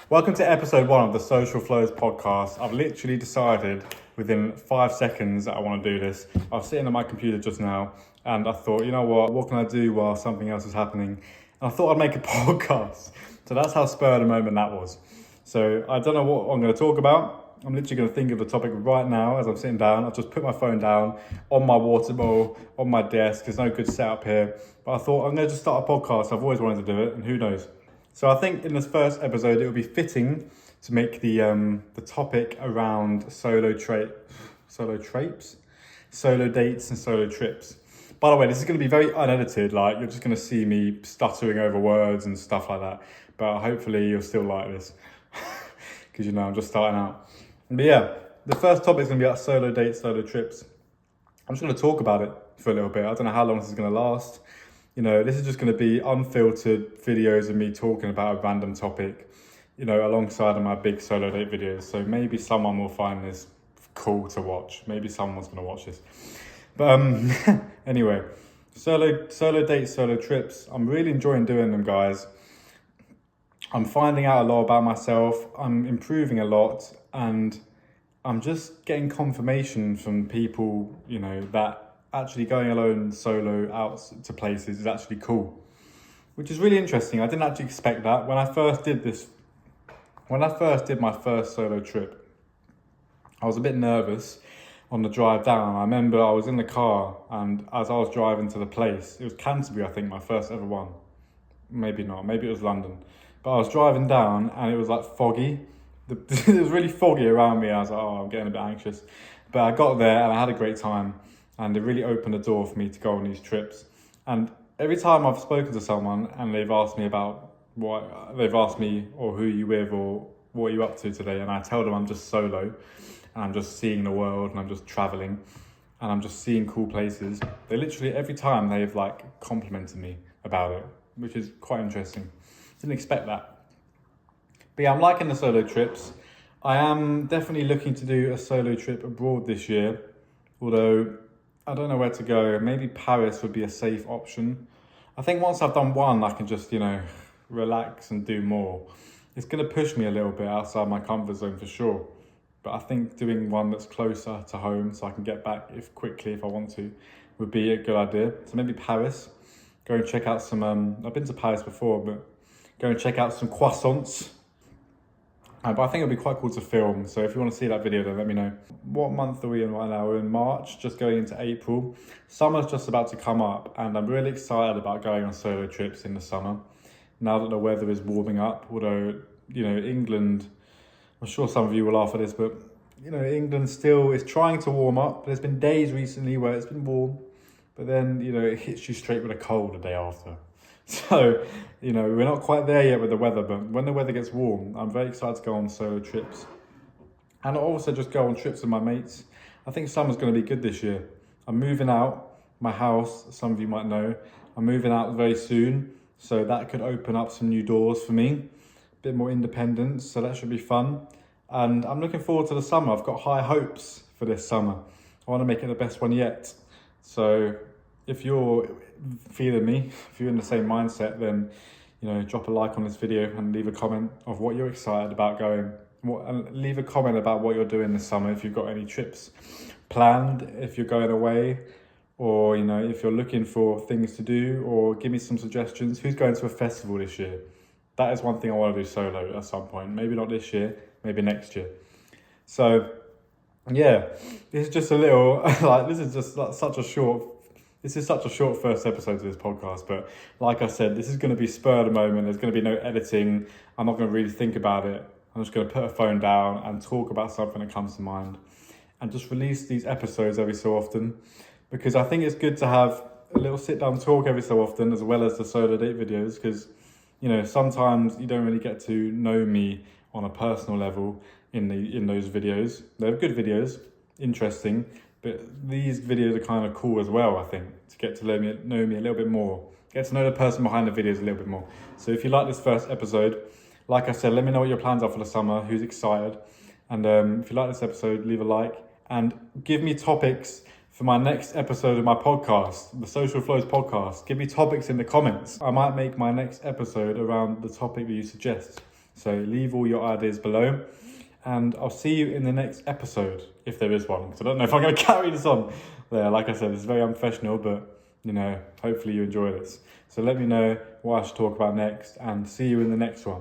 Welcome to episode 1 of the Social Flows podcast. I've literally decided within 5 seconds that I want to do this. I was sitting at my computer just now and I thought, you know what can I do while something else is happening? And I thought I'd make a podcast. So that's how spur of the moment that was. So I don't know what I'm going to talk about. I'm literally going to think of the topic right now as I'm sitting down. I've just put my phone down on my water bowl, on my desk. There's no good setup here. But I thought I'm going to just start a podcast. I've always wanted to do it and who knows. So I think in this first episode, it would be fitting to make the topic around solo dates and solo trips. By the way, this is going to be very unedited. Like you're just going to see me stuttering over words and stuff like that. But hopefully you'll still like this because I'm just starting out. But yeah, the first topic is going to be about solo dates, solo trips. I'm just going to talk about it for a little bit. I don't know how long this is going to last. This is just going to be unfiltered videos of me talking about a random topic, alongside of my big solo date videos. So maybe someone will find this cool to watch. Maybe someone's going to watch this. But anyway, solo dates, solo trips. I'm really enjoying doing them, guys. I'm finding out a lot about myself. I'm improving a lot. And I'm just getting confirmation from people, that actually going alone solo out to places is actually cool, which is really interesting. I didn't actually expect that. When I first did my first solo trip, I was a bit nervous on the drive down. I remember I was in the car and as I was driving to the place, it was Canterbury, I think, my first ever one. Maybe not, maybe it was London. But I was driving down and it was like foggy. It was really foggy around me. I was like, I'm getting a bit anxious. But I got there and I had a great time. And it really opened the door for me to go on these trips. And every time I've spoken to someone and they've asked me or who you with or what are you up to today, and I tell them I'm just solo and I'm just seeing the world and I'm just traveling and I'm just seeing cool places, they literally every time they've complimented me about it, which is quite interesting. Didn't expect that. But yeah, I'm liking the solo trips. I am definitely looking to do a solo trip abroad this year, although I don't know where to go. Maybe Paris would be a safe option. I think once I've done one, I can just, relax and do more. It's going to push me a little bit outside my comfort zone for sure. But I think doing one that's closer to home so I can get back quickly if I want to would be a good idea. So maybe Paris. Go and check out some, I've been to Paris before, but go and check out some croissants. But I think it'll be quite cool to film. So if you want to see that video, then let me know. What month are we in right now? We're in March, just going into April. Summer's just about to come up and I'm really excited about going on solo trips in the summer. Now that the weather is warming up, although, England, I'm sure some of you will laugh at this, but, England still is trying to warm up. There's been days recently where it's been warm, but then, it hits you straight with a cold the day after. So, we're not quite there yet with the weather, but when the weather gets warm, I'm very excited to go on solo trips. And also just go on trips with my mates. I think summer's going to be good this year. I'm moving out my house, some of you might know. I'm moving out very soon, so that could open up some new doors for me. A bit more independence, so that should be fun. And I'm looking forward to the summer. I've got high hopes for this summer. I want to make it the best one yet. So if you're feeling me, if you're in the same mindset, then drop a like on this video and leave a comment of what you're excited about going. And leave a comment about what you're doing this summer, if you've got any trips planned, if you're going away, or if you're looking for things to do, or give me some suggestions. Who's going to a festival this year? That is one thing I want to do solo at some point. Maybe not this year, maybe next year. So yeah, this is just a little this is such a short first episode of this podcast, but like I said, this is going to be spur of the moment. There's going to be no editing. I'm not going to really think about it. I'm just going to put a phone down and talk about something that comes to mind and just release these episodes every so often, because I think it's good to have a little sit down talk every so often, as well as the solo date videos, because sometimes you don't really get to know me on a personal level in those videos. They're good videos, interesting, but these videos are kind of cool as well, I think, to get to know me a little bit more. Get to know the person behind the videos a little bit more. So if you like this first episode, like I said, let me know what your plans are for the summer, who's excited. And if you like this episode, leave a like and give me topics for my next episode of my podcast, the Social Flows podcast. Give me topics in the comments. I might make my next episode around the topic that you suggest. So leave all your ideas below, and I'll see you in the next episode, if there is one, because I don't know if I'm going to carry this on there. Like I said, it's very unprofessional, but hopefully you enjoy this. So let me know what I should talk about next, and see you in the next one.